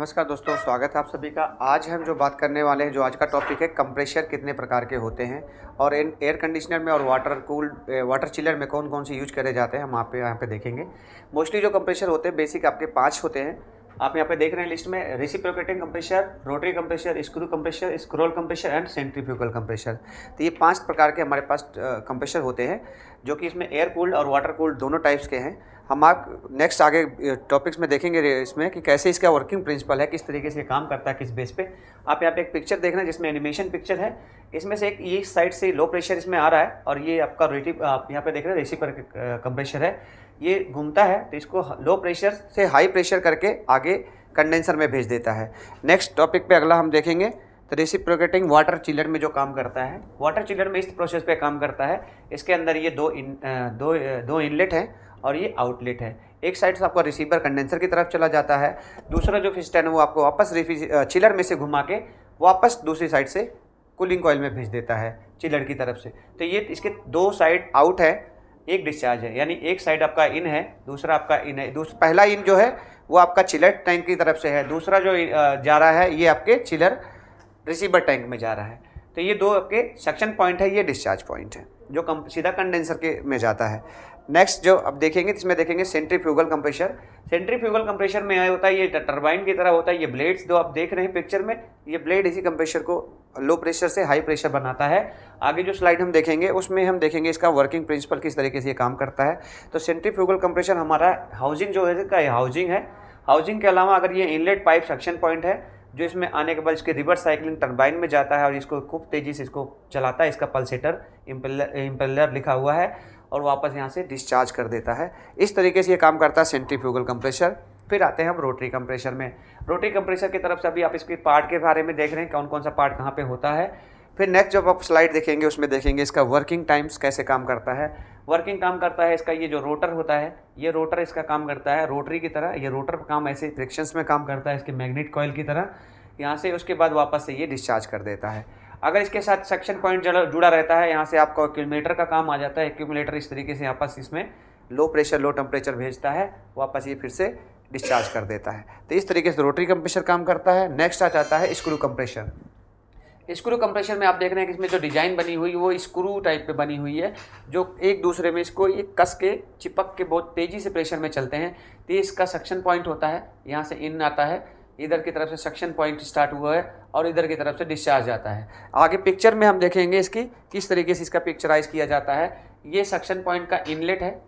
नमस्कार दोस्तों, स्वागत है आप सभी का। आज हम जो बात करने वाले हैं, जो आज का टॉपिक है, कंप्रेशर कितने प्रकार के होते हैं और इन एयर कंडीशनर में और वाटर चिलर में कौन कौन से यूज करे जाते हैं हम यहाँ पे देखेंगे। मोस्टली जो कंप्रेशर होते हैं बेसिक आपके 5 होते हैं। आप यहाँ पे देख रहे हैं लिस्ट में reciprocating compressor, rotary compressor, screw compressor, scroll compressor and centrifugal compressor. तो ये 5 प्रकार के हमारे पास कंप्रेशर होते हैं, जो कि इसमें एयर कूल्ड और वाटर कूल्ड दोनों टाइप्स के हैं। हम आप नेक्स्ट आगे टॉपिक्स में देखेंगे इसमें कि कैसे इसका वर्किंग प्रिंसिपल है, किस तरीके से काम करता है, किस बेस पे। आप यहाँ पे एक पिक्चर देख रहे हैं जिसमें एनिमेशन पिक्चर है। इसमें से एक ये साइड से लो प्रेशर इसमें आ रहा है और ये आपका आप यहाँ पे देख रहे हैं रेसिप्रोकेटिंग कंप्रेशर है। ये घूमता है तो इसको लो प्रेशर से हाई प्रेशर करके आगे कंडेंसर में भेज देता है। नेक्स्ट टॉपिक पे अगला हम देखेंगे तो रेसिप्रोकेटिंग वाटर चिलर में जो काम करता है। वाटर चिलर में इस प्रोसेस पे काम करता है। इसके अंदर ये दो इनलेट हैं और ये आउटलेट है। एक साइड से आपका रिसीवर कंडेंसर की तरफ चला जाता है, दूसरा जो पिस्टन है वो आपको वापस चिलर में से घुमा के वापस दूसरी साइड से कूलिंग कॉइल में भेज देता है चिलर की तरफ से। तो ये इसके 2 साइड आउट है, एक डिस्चार्ज है, यानी एक साइड आपका इन है, दूसरा आपका इन है। पहला इन जो है वो आपका चिलर टैंक की तरफ से है, दूसरा जो जा रहा है ये आपके चिलर रिसीवर टैंक में जा रहा है। तो ये 2 आपके सक्शन पॉइंट है, ये डिस्चार्ज पॉइंट है जो सीधा कंडेंसर के में जाता है। नेक्स्ट जो अब देखेंगे इसमें देखेंगे सेंट्रीफ्यूगल कंप्रेशर। सेंट्रीफ्यूगल कंप्रेशर में आया होता है ये टरबाइन की तरह होता है। ये ब्लेड्स जो आप देख रहे हैं पिक्चर में, ये ब्लेड इसी कंप्रेशर को लो प्रेशर से हाई प्रेशर बनाता है। आगे जो स्लाइड हम देखेंगे उसमें हम देखेंगे इसका वर्किंग प्रिंसिपल किस तरीके से ये काम करता है। तो सेंट्रीफ्यूगल कंप्रेशर हमारा हाउसिंग जो है इसका हाउसिंग है। हाउसिंग के अलावा अगर ये इनलेट पाइप सक्शन पॉइंट है जो इसमें आने के बाद इसके रिवर्स साइक्लिंग टरबाइन में जाता है और इसको खूब तेज़ी से इसको चलाता है। इसका पल्सेटर इम्पेलर लिखा हुआ है और वापस यहाँ से डिस्चार्ज कर देता है। इस तरीके से ये काम करता है सेंट्रीफ्यूगल कंप्रेशर। फिर आते हैं हम रोटरी कंप्रेशर में। रोटरी कंप्रेशर की तरफ से अभी आप इसके पार्ट के बारे में देख रहे हैं, कौन कौन सा पार्ट कहाँ पे होता है। फिर नेक्स्ट जब आप स्लाइड देखेंगे उसमें देखेंगे इसका वर्किंग टाइम्स कैसे काम करता है। वर्किंग काम करता है इसका, ये जो रोटर होता है ये रोटर इसका काम करता है रोटरी की तरह। ये रोटर काम ऐसे फ्रिक्शंस में काम करता है इसके मैग्नेट कॉइल की तरह। यहाँ से उसके बाद वापस से ये डिस्चार्ज कर देता है। अगर इसके साथ सक्शन पॉइंट जुड़ा रहता है, यहाँ से आपका एक्यूमुलेटर का काम आ जाता है। एक्यूमुलेटर इस तरीके से वापस इसमें लो प्रेशर लो टेम्परेचर भेजता है, वापस ये फिर से डिस्चार्ज कर देता है। तो इस तरीके से रोटरी कंप्रेशर काम करता है। नेक्स्ट आ जाता है स्क्रू कंप्रेशर। स्क्रू कंप्रेशर में आप देख रहे हैं कि इसमें जो डिज़ाइन बनी हुई वो स्क्रू टाइप पे बनी हुई है, जो एक दूसरे में इसको ये कस के चिपक के बहुत तेज़ी से प्रेशर में चलते हैं। तो इसका सक्शन पॉइंट होता है, यहाँ से इन आता है, इधर की तरफ से सक्शन पॉइंट स्टार्ट हुआ है और इधर की तरफ से डिस्चार्ज आता है। आगे पिक्चर में हम देखेंगे इसकी किस तरीके से इसका पिक्चराइज किया जाता है। ये सक्शन पॉइंट का इनलेट है,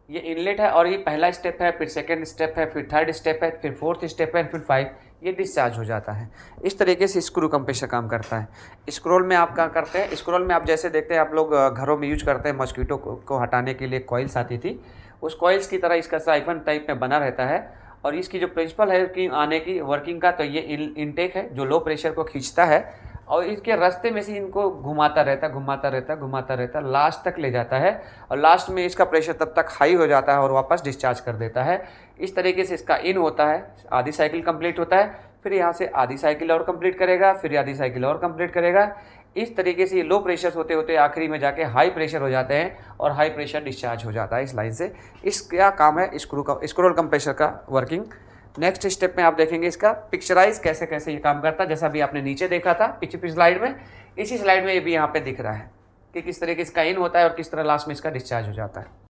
ये इनलेट है और ये पहला स्टेप है, फिर सेकंड स्टेप है, फिर थर्ड स्टेप है, फिर फोर्थ स्टेप है, फिर 5 ये डिस्चार्ज हो जाता है। इस तरीके से स्क्रू कंप्रेशर काम करता है। स्क्रोल में आप क्या करते हैं, स्क्रोल में आप जैसे देखते हैं आप लोग घरों में यूज करते हैं, मॉस्किटो को हटाने के लिए कॉइल्स आती थी, उस कॉइल्स की तरह इसका साइफन टाइप में बना रहता है। और इसकी जो प्रिंसिपल है कि आने की वर्किंग का, तो ये इनटेक है जो लो प्रेशर को खींचता है और इसके रास्ते में से इनको घुमाता रहता लास्ट तक ले जाता है और लास्ट में इसका प्रेशर तब तक हाई हो जाता है और वापस डिस्चार्ज कर देता है। इस तरीके से इसका इन होता है, आधी साइकिल कंप्लीट होता है, फिर यहाँ से आधी साइकिल और कंप्लीट करेगा, फिर आधी साइकिल और कंप्लीट करेगा। इस तरीके से ये लो प्रेशर होते होते आखिरी में जाके हाई प्रेशर हो जाते हैं और हाई प्रेशर डिस्चार्ज हो जाता है इस लाइन से। इसका काम है स्क्रोल कंप्रेशर का वर्किंग। नेक्स्ट स्टेप में आप देखेंगे इसका पिक्चराइज कैसे कैसे ये काम करता है। जैसा भी आपने नीचे देखा था पिछली स्लाइड में, इसी स्लाइड में ये भी यहाँ पे दिख रहा है कि किस तरीके इसका इन होता है और किस तरह लास्ट में इसका डिस्चार्ज हो जाता है।